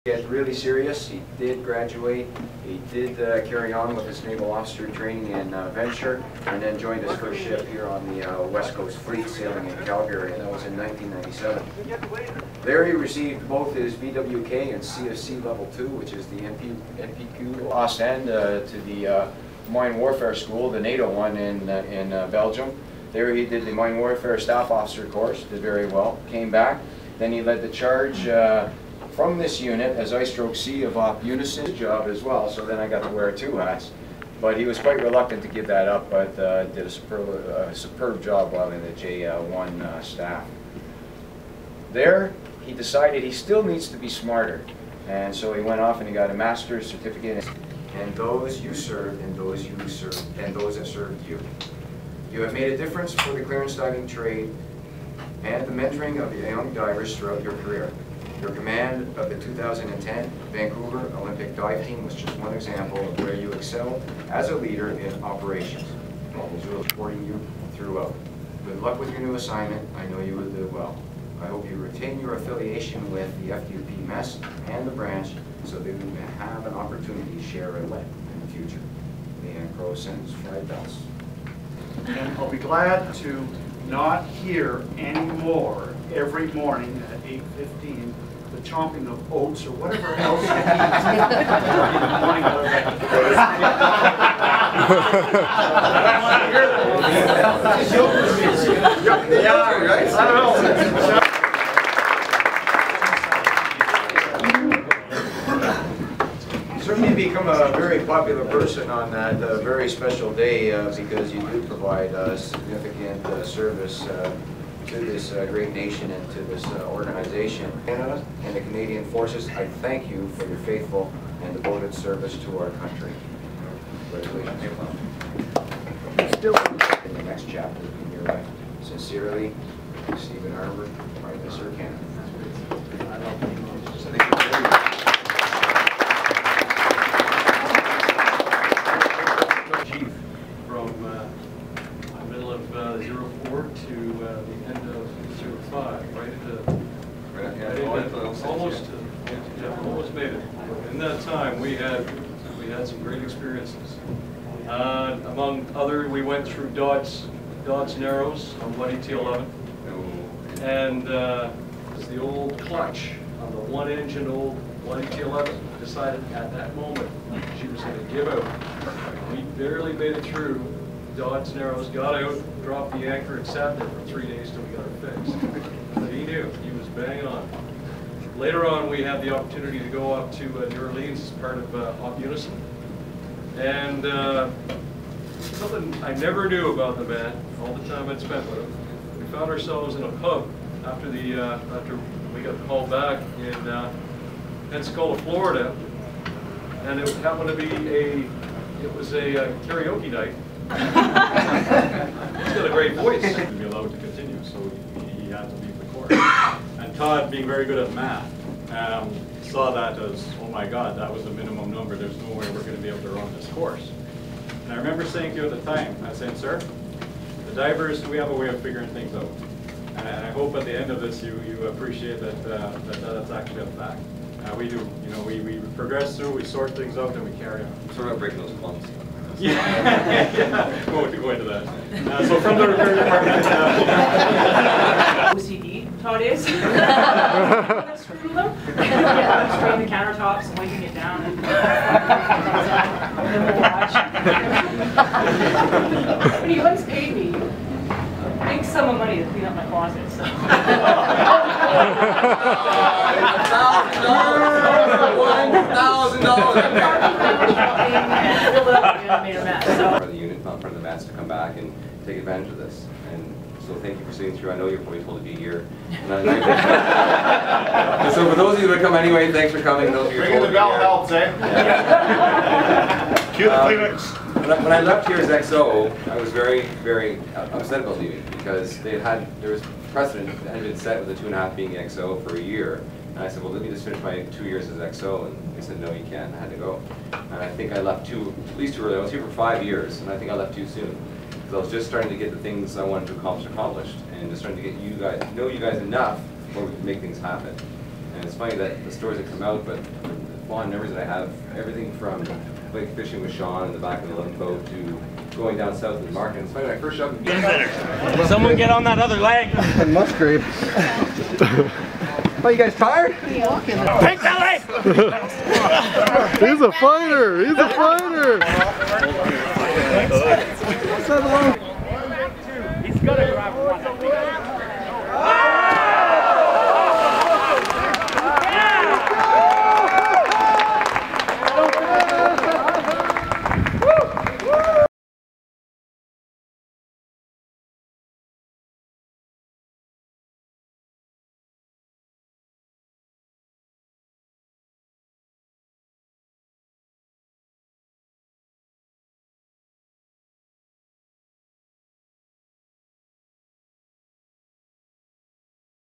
Get really serious. He did graduate. He did carry on with his naval officer training in Venture, and then joined his first ship here on the West Coast Fleet, sailing in Calgary, and that was in 1997. There he received both his VWK and CSC Level 2, which is the NPQ Ostend, to the Mine Warfare School, the NATO one in Belgium. There he did the Mine Warfare Staff Officer course, did very well, came back. Then he led the charge from this unit as I/C of Op Unison job as well, so then I got to wear two hats. But he was quite reluctant to give that up, but did a superb job while in the J1 staff. There, he decided he still needs to be smarter, and so he went off and he got a master's certificate. And those you served, and those you served, and those that served you. You have made a difference for the clearance diving trade and the mentoring of the young divers throughout your career. Your command of the 2010 Vancouver Olympic dive team was just one example of where you excelled as a leader in operations. We're supporting you throughout. Good luck with your new assignment. I know you will do well. I hope you retain your affiliation with the FDU mess and the branch so that we may have an opportunity to share a leg in the future. Leanne Crow sends flag bells. And I'll be glad to not hear anymore every morning at 8:15 the chomping of oats or whatever else you eat in the morning. I don't want to hear that. Yeah, right? I don't know. Certainly become a very popular person on that very special day because you do provide significant service to this great nation and to this organization. Canada and the Canadian Forces, I thank you for your faithful and devoted service to our country. Congratulations. In the next chapter in your life. Sincerely, Stephen Arbor, Prime Minister of Canada. Almost made it. In that time, we had some great experiences. Among other, we went through Dodds Narrows on Bloody T11, and the old clutch on the one-engine old Bloody T11 decided at that moment she was going to give out. We barely made it through Dodds Narrows, got out, dropped the anchor, and sat there for 3 days till we got her fixed. But he knew, he was bang on. Later on, we had the opportunity to go up to New Orleans as part of Op Unison. And something I never knew about the man, all the time I'd spent with him, we found ourselves in a pub after we got called back in Pensacola, Florida, and it happened to be a karaoke night. He's got a great voice. To be allowed to continue, so he had to leave the course. And Todd, being very good at math, saw that as, oh my God, that was the minimum number. There's no way we're going to be able to run this course. And I remember saying to you at the time, I said, sir, the divers, we have a way of figuring things out. And I hope at the end of this you appreciate that that's actually a fact. We do. You know, we progress through, we sort things out, and we carry on. Sort of breaking those clumps. Yeah, we won't go into that. So from the repair department. OCD, Todd is. Screw them. Spraying the countertops and wiping it down. And then we'll watch. But he once paid me a big sum of money to clean up my closet. So. For the unit, not for the mats to come back and take advantage of this. And so thank you for sitting through. I know you're probably told to be here. And so for those of you that come anyway, thanks for coming. Those of you Ringing the bell helps, eh? Cue the Kleenex. When I left here as XO, I was very, very upset about leaving because there was precedent that had been set with the 2.5 being XO for a year. And I said, well, let me just finish my 2 years as XO. And they said, no, you can't. I had to go. And I think I left at least too early. I was here for 5 years, and I think I left too soon. Because I was just starting to get the things I wanted to accomplish accomplished, and just starting to get you guys, know you guys enough where we could make things happen. And it's funny that the stories that come out, but the fond memories that I have, everything from like fishing with Sean in the back of the 11 boat to going down south to the market. And it's funny when I first showed up. Get better. Someone get on that other leg. Musgrave. Are you guys tired? Pink belly! He's a fighter! He's a fighter!